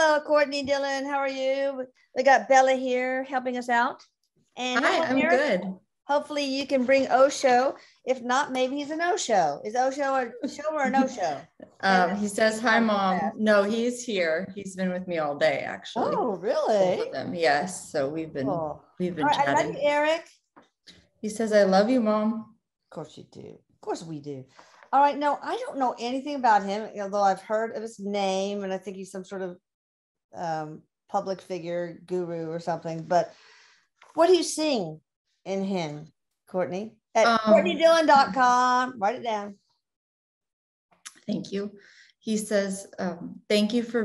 Hello, Courtney, Dylan. How are you? We got Bella here helping us out. And Hi, I'm Erik, good. hopefully you can bring Osho. If not, maybe he's an Osho. Is Osho a show or a no-show? He says, hi, Mom. No, he's here. He's been with me all day, actually. Oh, Both really? of them. Yes. So we've been All right, chatting. I love you, Erik. He says, I love you, Mom. Of course you do. Of course we do. All right. No, I don't know anything about him, although I've heard of his name, and I think he's some sort of public figure, guru or something. But what do you seeing in him, Courtney? At CourtneyDillon.com. Write it down. Thank you. He says, thank you for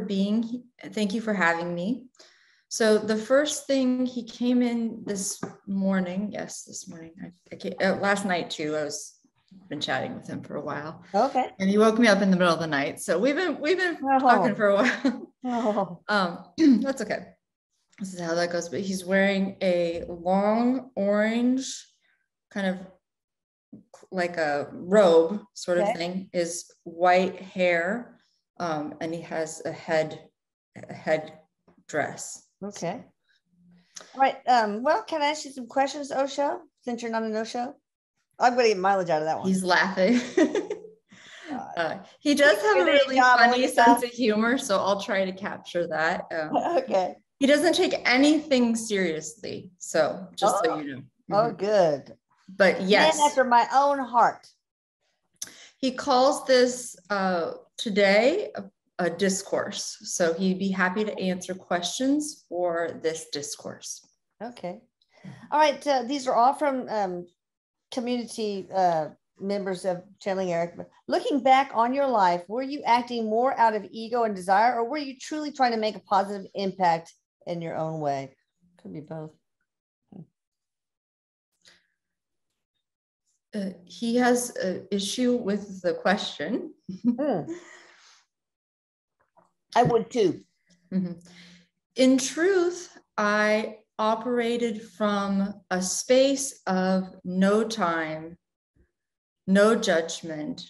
having me. So the first thing, he came in this morning. Yes, this morning. Last night too. I've been chatting with him for a while. Okay. And he woke me up in the middle of the night. So we've been talking for a while. That's okay. This is how that goes. But he's wearing a long orange, kind of like a robe sort of thing, is white hair. And he has a head dress. Okay. All right. Well, can I ask you some questions, Osho, since you're not an Osho? I'm going to get mileage out of that one. He's laughing. He does have a really funny sense of humor, so I'll try to capture that. Okay. He doesn't take anything seriously, so just so you know. Oh, good. But yes. Man after my own heart. He calls this today a discourse. So he'd be happy to answer questions for this discourse. Okay. All right. These are all from community members of Channeling Erik. Looking back on your life, were you acting more out of ego and desire, or were you truly trying to make a positive impact in your own way? Could be both. He has an issue with the question. I would too. Mm-hmm. In truth, I operated from a space of no time, no judgment,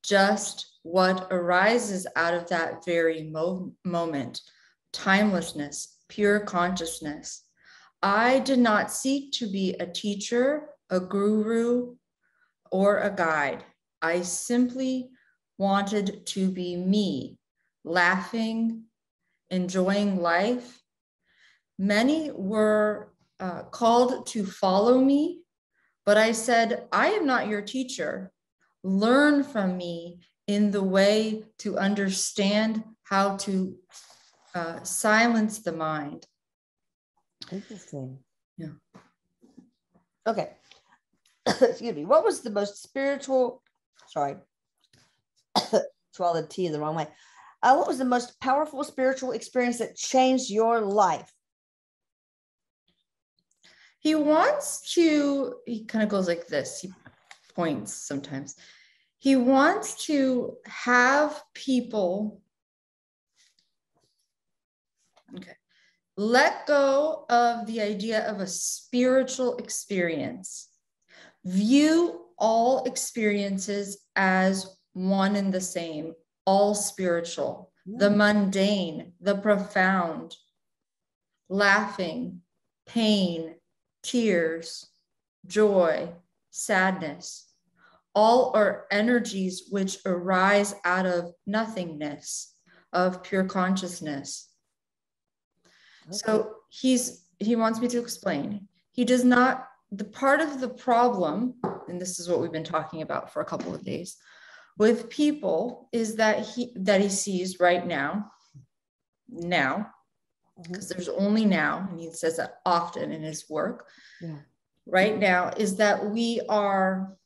just what arises out of that very moment, timelessness, pure consciousness. I did not seek to be a teacher, a guru, or a guide. I simply wanted to be me, laughing, enjoying life. Many were called to follow me, but I said, I am not your teacher. Learn from me in the way to understand how to silence the mind. Interesting. Yeah. Okay. Excuse me. What was the most spiritual, sorry, swallow the tea the wrong way. What was the most powerful spiritual experience that changed your life? He kind of goes like this. He points sometimes. He wants to have people, let go of the idea of a spiritual experience. View all experiences as one and the same, all spiritual, the mundane, the profound, laughing, pain, tears, joy, sadness, all are energies which arise out of nothingness, of pure consciousness. Okay. So he wants me to explain. He does not, the part of the problem, and this is what we've been talking about for a couple of days, with people is that he sees right now, because there's only now, and he says that often in his work, right now, is that we are,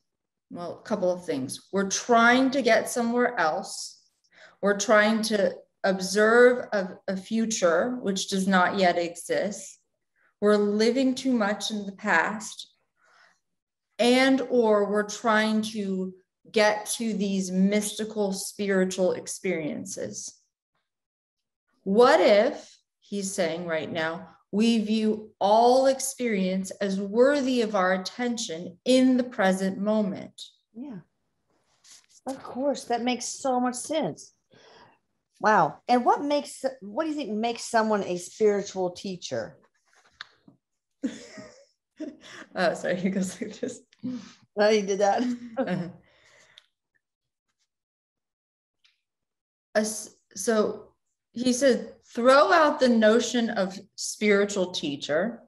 well, a couple of things. We're trying to get somewhere else. We're trying to observe a future which does not yet exist. We're living too much in the past, or we're trying to get to these mystical spiritual experiences. What if, he's saying right now, we view all experience as worthy of our attention in the present moment? Yeah, of course, that makes so much sense. Wow. And what do you think makes someone a spiritual teacher? Oh, sorry, he goes like this. No, you did that. So he said, throw out the notion of spiritual teacher,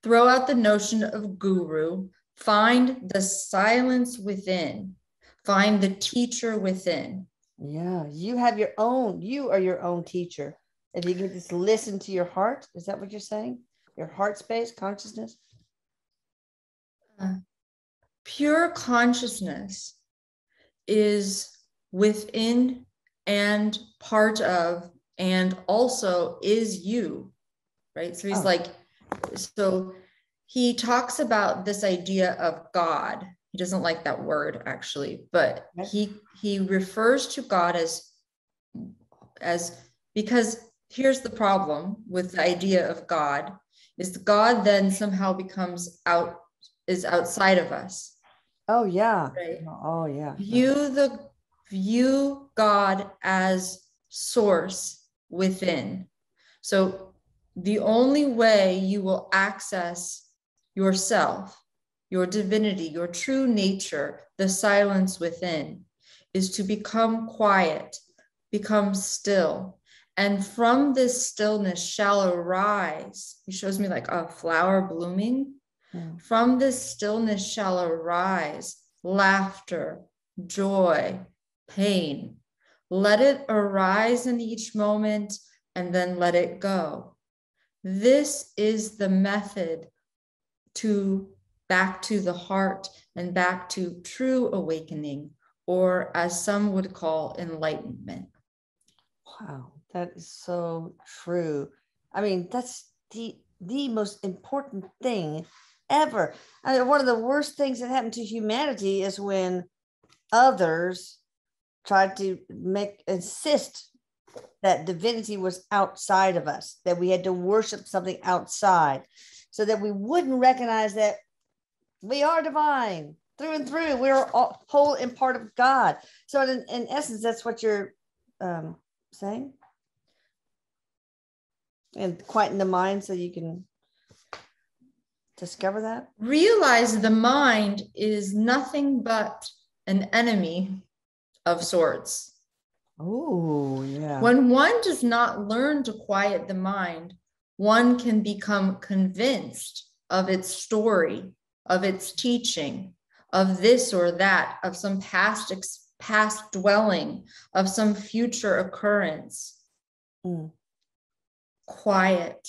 throw out the notion of guru, find the silence within, find the teacher within. Yeah, you are your own teacher. If you can just listen to your heart, is that what you're saying? Your heart space, consciousness? Pure consciousness is within and part of, and also is you, right? So he's like, so he talks about this idea of God. He doesn't like that word actually, but he refers to God as because here's the problem with the idea of God is God then somehow becomes outside of us. Oh yeah. Right. Oh yeah. View God as source within. So the only way you will access yourself, your divinity, your true nature, the silence within, is to become quiet, become still. And from this stillness shall arise, he shows me like a flower blooming. From this stillness shall arise laughter, joy, pain. Let it arise in each moment and then let it go. This is the method back to the heart and back to true awakening, or as some would call enlightenment. Wow, that is so true. I mean, that's the most important thing ever. I mean, one of the worst things that happened to humanity is when others tried to insist that divinity was outside of us, that we had to worship something outside, so that we wouldn't recognize that we are divine through and through. We're all whole and part of God. So in essence, that's what you're saying? And quieten the mind so you can discover that? Realize the mind is nothing but an enemy of sorts. Oh, yeah. When one does not learn to quiet the mind, one can become convinced of its story, of its teaching, of this or that, of some past dwelling, of some future occurrence. Quiet,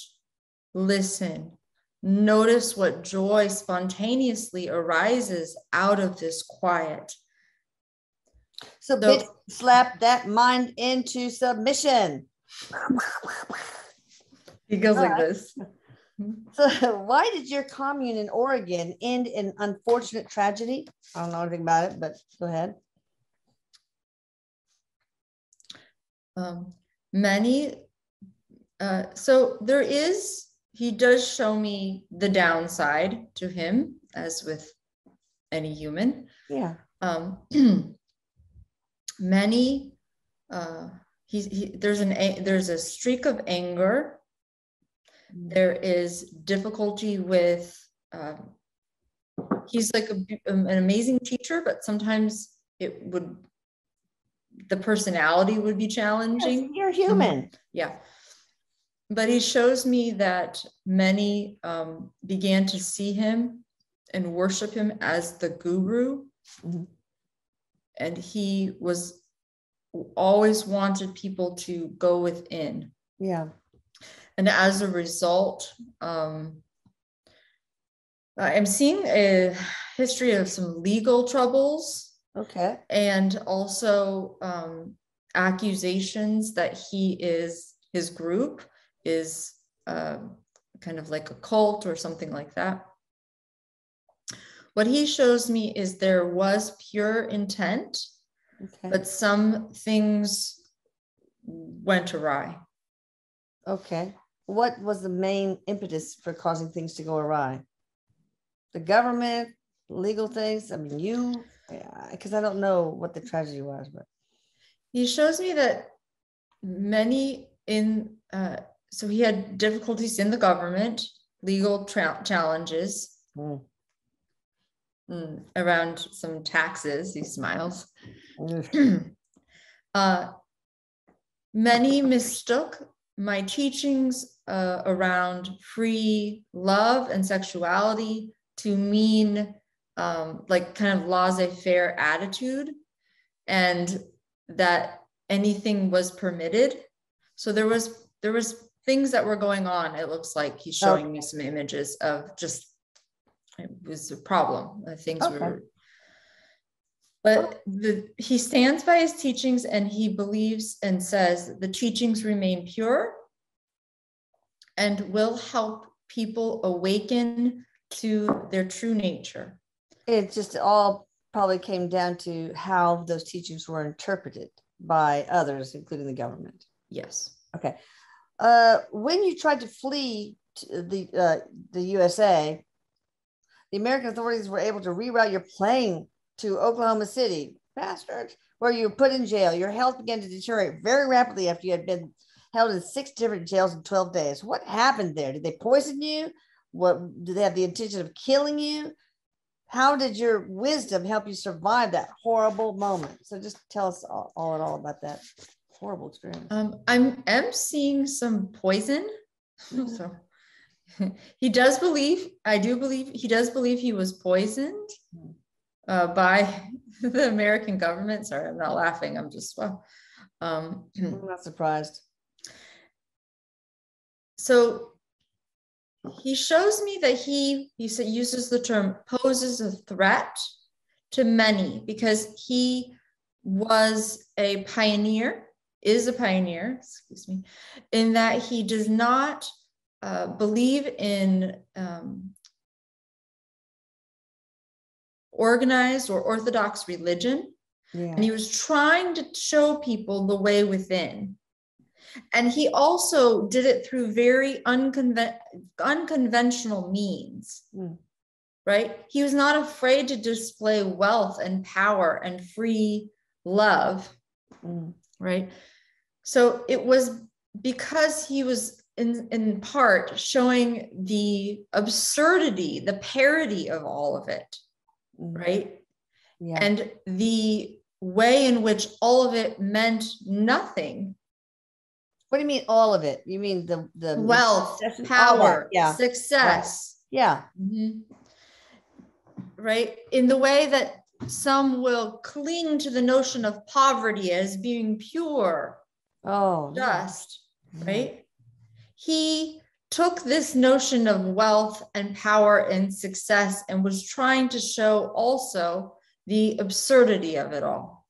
listen, notice what joy spontaneously arises out of this quiet. So bitch, slap that mind into submission. He goes like this. So why did your commune in Oregon end in unfortunate tragedy? I don't know anything about it, but go ahead. So he does show me the downside to him, as with any human. Yeah. There's a streak of anger. There is difficulty with, he's like an amazing teacher, but sometimes the personality would be challenging. Yes, you're human. Yeah. But he shows me that many began to see him and worship him as the guru. And he always wanted people to go within. Yeah. And as a result, I'm seeing a history of some legal troubles. Okay. And also accusations that his group is kind of like a cult or something like that. What he shows me is there was pure intent, but some things went awry. Okay. What was the main impetus for causing things to go awry? The government, legal things? I mean, because I don't know what the tragedy was, but he shows me that many in, so he had difficulties in the government, legal challenges around some taxes. He smiles. Many mistook my teachings around free love and sexuality to mean like kind of laissez-faire attitude, and that anything was permitted. So there was things that were going on. It looks like he's showing me some images of just, it was a problem. Things were, but he stands by his teachings, and he believes and says the teachings remain pure and will help people awaken to their true nature. It just all probably came down to how those teachings were interpreted by others, including the government. Yes. Okay. When you tried to flee to the USA, the American authorities were able to reroute your plane to Oklahoma City, bastards, where you were put in jail. Your health began to deteriorate very rapidly after you had been held in 6 different jails in 12 days. What happened there? Did they poison you? What did they have the intention of killing you? How did your wisdom help you survive that horrible moment? So just tell us all about that horrible experience. I'm seeing some poison. So he does believe, I do believe, he does believe he was poisoned by the American government. Sorry, I'm not laughing. I'm just, well. I'm not surprised. So he shows me that he uses the term poses a threat to many, because he was a pioneer, is a pioneer, excuse me, in that he does not believe in organized or orthodox religion. Yeah. And he was trying to show people the way within. And he also did it through very unconventional means, right? He was not afraid to display wealth and power and free love, right? So it was because he was in part showing the absurdity, the parody of all of it, right? Yeah. And the way in which all of it meant nothing. What do you mean all of it? You mean the wealth, power, success. Right. Yeah. Right. In the way that some will cling to the notion of poverty as being pure, just, right? He took this notion of wealth and power and success and was trying to show also the absurdity of it all.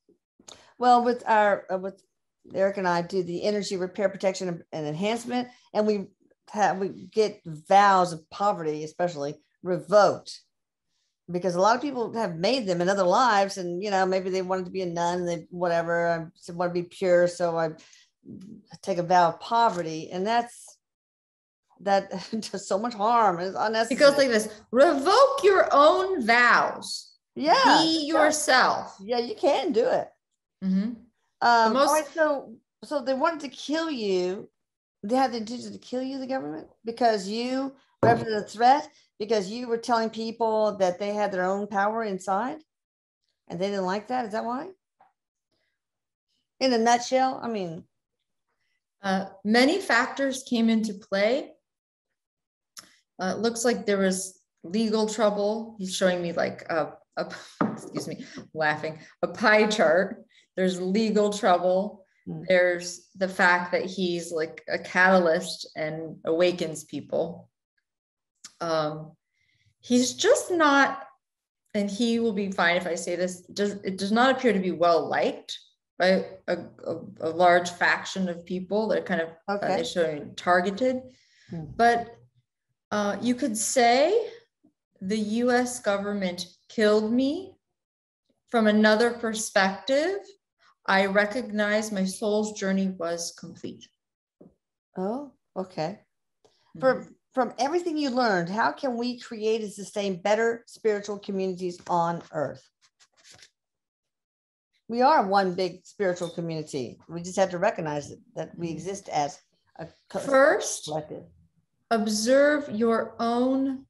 Well, with Erik and I do the energy repair, protection, and enhancement, and we get vows of poverty, especially, revoked, because a lot of people have made them in other lives, and maybe they wanted to be a nun, and they whatever, I want to be pure, so I take a vow of poverty, and that does so much harm. It's unnecessary. It goes like this: revoke your own vows. Yeah, be yourself. Yeah, you can do it. All right, so they wanted to kill you. They had the intention to kill you, the government, because you represented a threat, because you were telling people that they had their own power inside, and they didn't like that. Is that why? In a nutshell, I mean, many factors came into play. It looks like there was legal trouble. He's showing me like excuse me, laughing, a pie chart. There's legal trouble. There's the fact that he's like a catalyst and awakens people. He's just not, and he will be fine if I say this, it does not appear to be well liked by a large faction of people that are kind of showing targeted. But you could say the US government killed me. From another perspective, I recognize my soul's journey was complete. Oh, okay. From everything you learned, how can we create and sustain better spiritual communities on Earth? We are one big spiritual community. We just have to recognize that we exist as a collective. Observe your own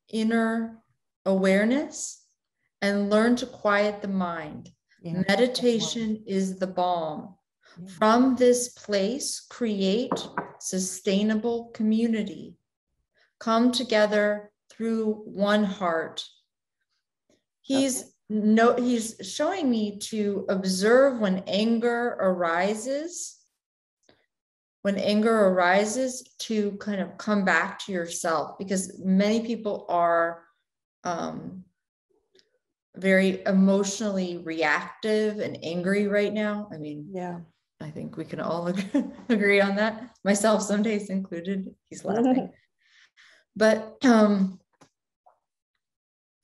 inner awareness and learn to quiet the mind. Yeah. Meditation is the balm. Yeah. From this place, create sustainable community. Come together through one heart. He's showing me to observe when anger arises. When anger arises, to kind of come back to yourself, because many people are very emotionally reactive and angry right now. I mean, yeah, I think we can all agree on that. Myself, some days included. He's laughing. But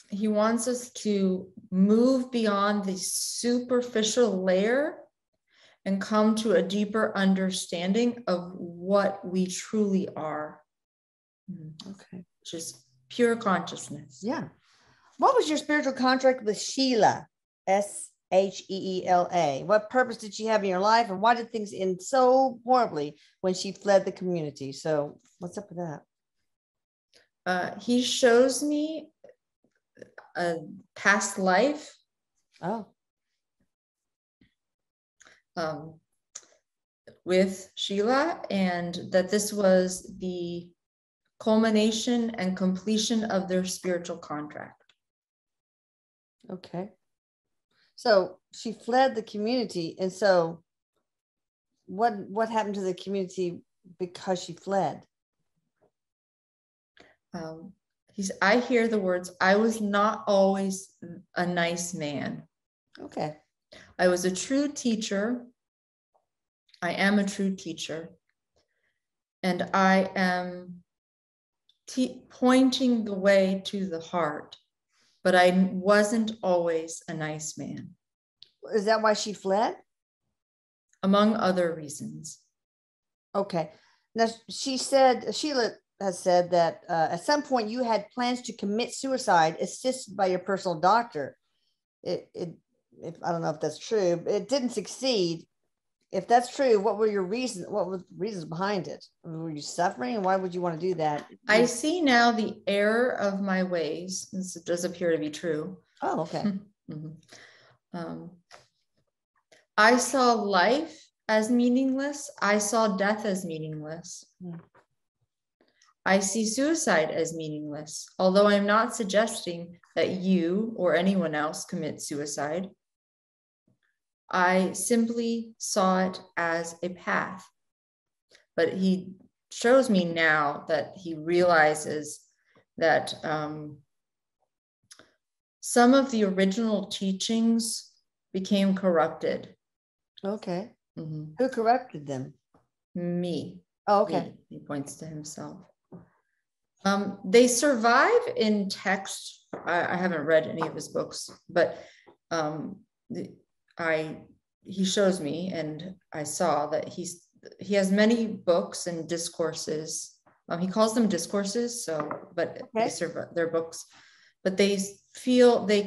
he wants us to move beyond the superficial layer and come to a deeper understanding of what we truly are. Okay. Which is pure consciousness. Yeah. What was your spiritual contract with Sheila? Sheela. What purpose did she have in your life? And why did things end so horribly when she fled the community? So what's up with that? He shows me a past life. Oh. With Sheila, and that this was the culmination and completion of their spiritual contract. Okay. So she fled the community. And so what happened to the community because she fled? I hear the words, I was not always a nice man. Okay. I was a true teacher. I am a true teacher. And I am pointing the way to the heart, but I wasn't always a nice man. Is that why she fled? Among other reasons. Okay. Now, Sheila has said that at some point you had plans to commit suicide assisted by your personal doctor. I don't know if that's true, but it didn't succeed. If that's true, what were your reasons? What were the reasons behind it? Were you suffering? And why would you want to do that? I see now the error of my ways. This does appear to be true. Oh, okay. I saw life as meaningless. I saw death as meaningless. I see suicide as meaningless, although I'm not suggesting that you or anyone else commit suicide. I simply saw it as a path. But he shows me now that he realizes that some of the original teachings became corrupted. Okay. Mm-hmm. Who corrupted them? Me. Oh, okay. Me. He points to himself. They survive in text. I haven't read any of his books, but he shows me, and I saw that he has many books and discourses. He calls them discourses, but okay. They're books, but they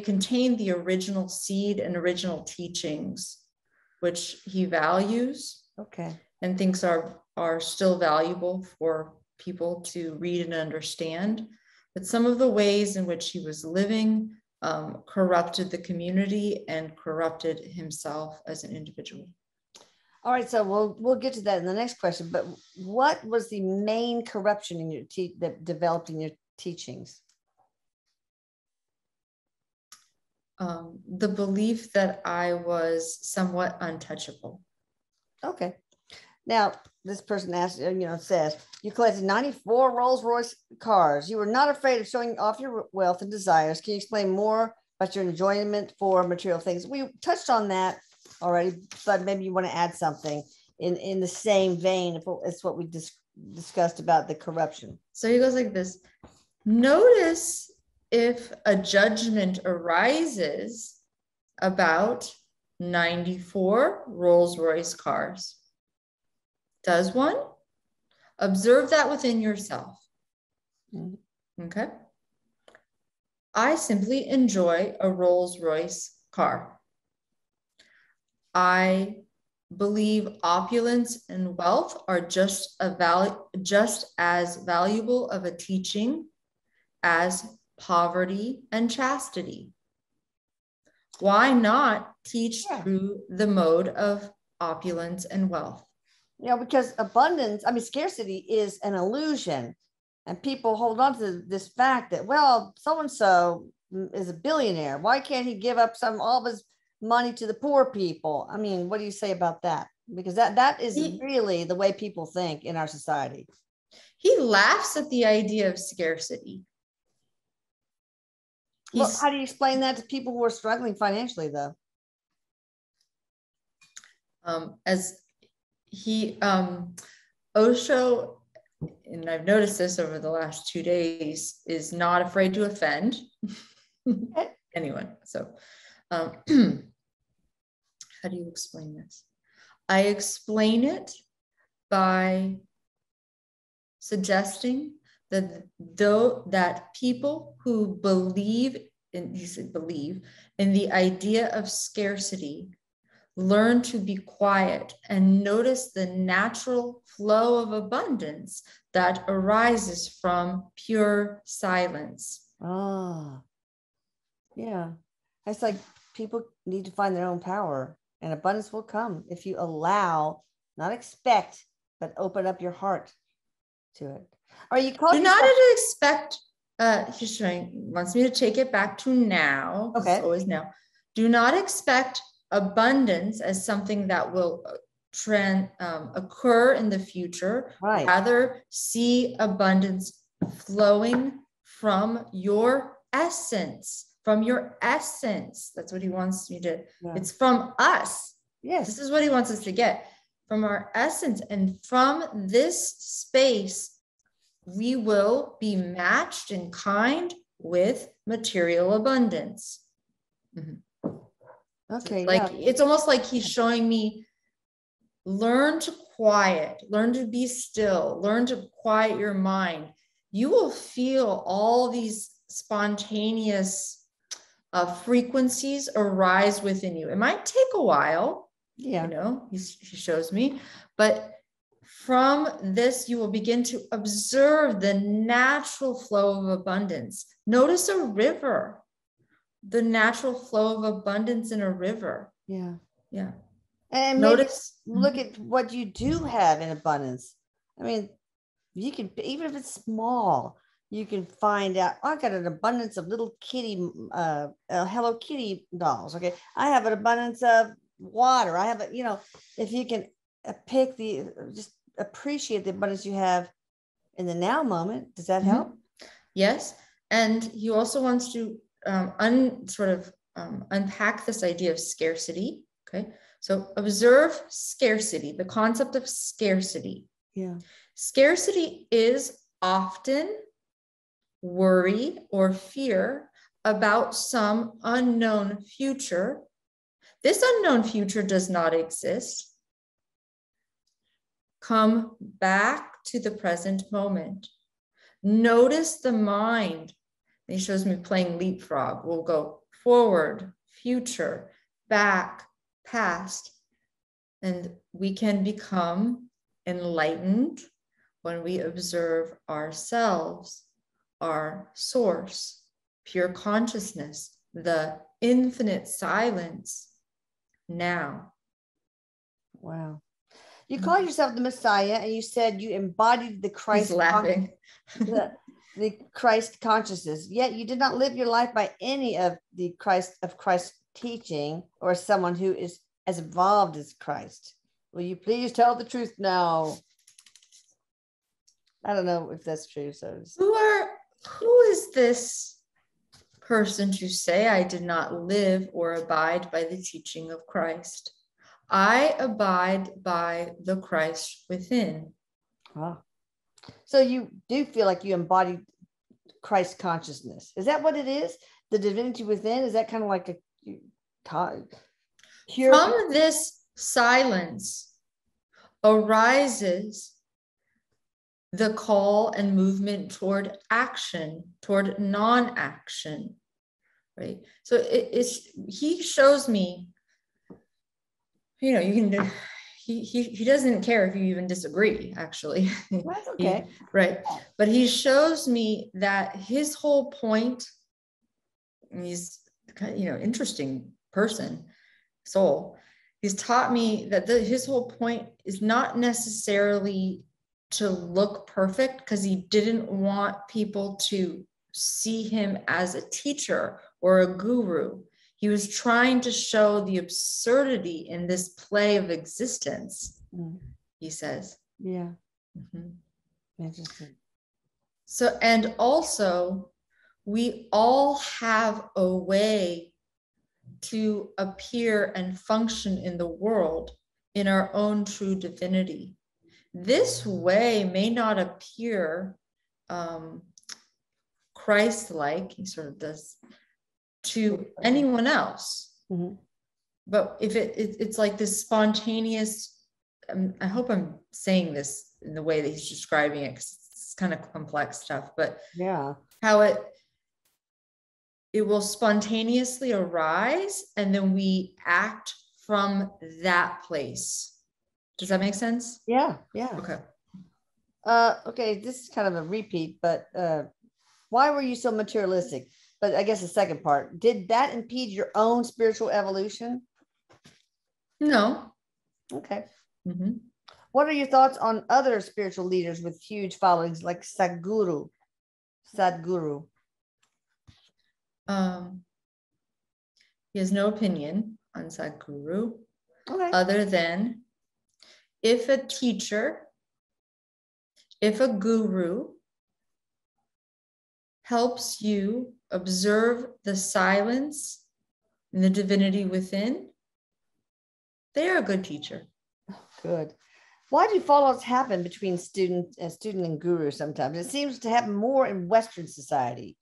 contain the original seed and original teachings, which he values. Okay. And thinks are still valuable for people to read and understand. But some of the ways in which he was living corrupted the community and corrupted himself as an individual. All right, so we'll get to that in the next question. But what was the main corruption in your that developed in your teachings? The belief that I was somewhat untouchable. Okay. Now, this person says, you collected 94 Rolls-Royce cars. You were not afraid of showing off your wealth and desires. Can you explain more about your enjoyment for material things? We touched on that already, but maybe you want to add something in the same vein. It's what we discussed about the corruption. So he goes like this. Notice if a judgment arises about 94 Rolls-Royce cars. Does one? Observe that within yourself. Okay. I simply enjoy a Rolls-Royce car. I believe opulence and wealth are just as valuable of a teaching as poverty and chastity. Why not teach through the mode of opulence and wealth? Because abundance, I mean, scarcity is an illusion. And people hold on to this fact that, well, so-and-so is a billionaire. Why can't he give up all of his money to the poor people? I mean, what do you say about that? Because that is really the way people think in our society. He laughs at the idea of scarcity. Well, how do you explain that to people who are struggling financially, though? Osho, and I've noticed this over the last 2 days, is not afraid to offend anyone. So how do you explain this? I explain it by suggesting that people who believe in the idea of scarcity learn to be quiet and notice the natural flow of abundance that arises from pure silence. Oh, yeah. It's like people need to find their own power, and abundance will come if you allow, not expect, but open up your heart to it. Or you call do not expect. He's wants me to take it back to now. Okay. It's always now. Do not expect abundance as something that will occur in the future. Right. Rather, see abundance flowing from your essence. From your essence. That's what he wants me to. Yeah. It's from us. Yes. This is what he wants us to get. From our essence. And from this space, we will be matched in kind with material abundance. Mm-hmm. Okay. It's almost like he's showing me, learn to quiet, learn to be still, learn to quiet your mind. You will feel all these spontaneous frequencies arise within you. It might take a while. Yeah. He shows me, but from this, you will begin to observe the natural flow of abundance. Notice a river, the natural flow of abundance in a river. Yeah. Yeah. And notice, look at what you do have in abundance. I mean, you can, even if it's small, you can find out, I got an abundance of little kitty, Hello Kitty dolls. Okay. I have an abundance of water. I have if you can pick just appreciate the abundance you have in the now moment. Does that help? Yes. And he also wants to unpack this idea of scarcity. Okay. So observe scarcity, the concept of scarcity. Yeah. Scarcity is often worry or fear about some unknown future. This unknown future does not exist. Come back to the present moment. Notice the mind. He shows me playing leapfrog. We'll go forward, future, back, past, and we can become enlightened when we observe ourselves, our source, pure consciousness, the infinite silence now. Wow. You call yourself the Messiah, and you said you embodied the Christ. He's laughing. the Christ consciousness. Yet you did not live your life by any of the Christ teaching, or someone who is as evolved as Christ. Will you please tell the truth now? I don't know if that's true. So who is this person to say I did not live or abide by the teaching of Christ? I abide by the Christ within. Wow. So you do feel like you embody Christ consciousness. Is that what it is? The divinity within? Is that kind of like a pure? From this silence arises the call and movement toward action, toward non-action. right? So he shows me, you can, he doesn't care if you even disagree, actually. That's okay. Right. But he shows me that his whole point, and he's kind of, interesting person, soul. He's taught me that his whole point is not necessarily to look perfect, because he didn't want people to see him as a teacher or a guru. He was trying to show the absurdity in this play of existence, he says. Yeah. Interesting. So, and also, we all have a way to appear and function in the world in our own true divinity. This way may not appear Christ-like, he sort of does, to anyone else. But if it's like this spontaneous, I hope I'm saying this in the way that he's describing it, because it's kind of complex stuff, but yeah, how it will spontaneously arise, and then we act from that place. Does that make sense? Yeah. Okay. Okay, this is kind of a repeat, but why were you so materialistic? But I guess the second part, did that impede your own spiritual evolution? No. Okay. What are your thoughts on other spiritual leaders with huge followings like Sadhguru? He has no opinion on Sadhguru, okay, other than if a teacher, if a guru helps you observe the silence and the divinity within, they are a good teacher. Good. Why do fallouts happen between student and guru sometimes? It seems to happen more in Western society.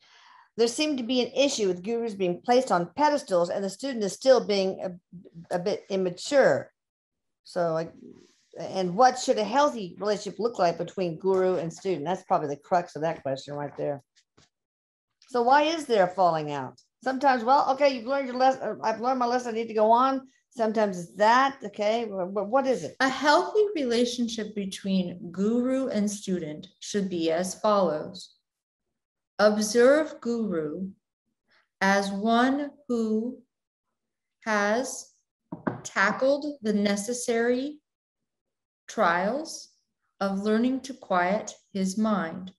There seemed to be an issue with gurus being placed on pedestals, and the student is still being a bit immature. So, and what should a healthy relationship look like between guru and student? That's probably the crux of that question right there. So why is there a falling out? Sometimes, well, okay, you've learned your lesson. I've learned my lesson. I need to go on. Sometimes it's that. Okay, but what is it? A healthy relationship between guru and student should be as follows. Observe guru as one who has tackled the necessary trials of learning to quiet his mind.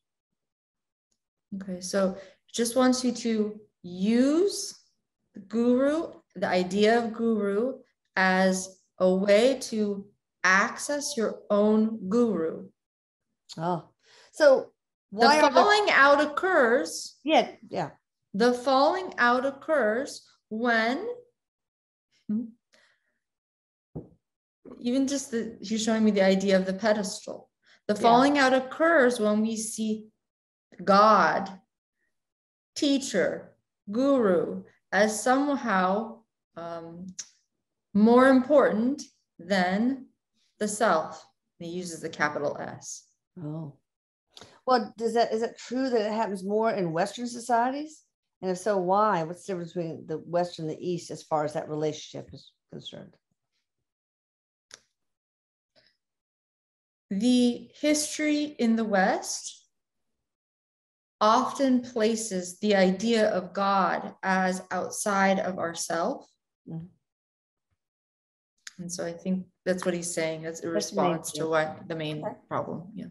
Okay, so just wants you to use the guru, the idea of guru, as a way to access your own guru. Oh, so why the falling out occurs? Yeah. The falling out occurs when, even just you're showing me the idea of the pedestal. The falling out occurs when we see God, teacher, guru as somehow more important than the self. He uses the capital S. Oh, well, is it true that it happens more in Western societies? And if so, why? What's the difference between the West and the East as far as that relationship is concerned? The history in the West often places the idea of God as outside of ourself. And so I think that's what he's saying. That's a response to what the main problem. Yeah.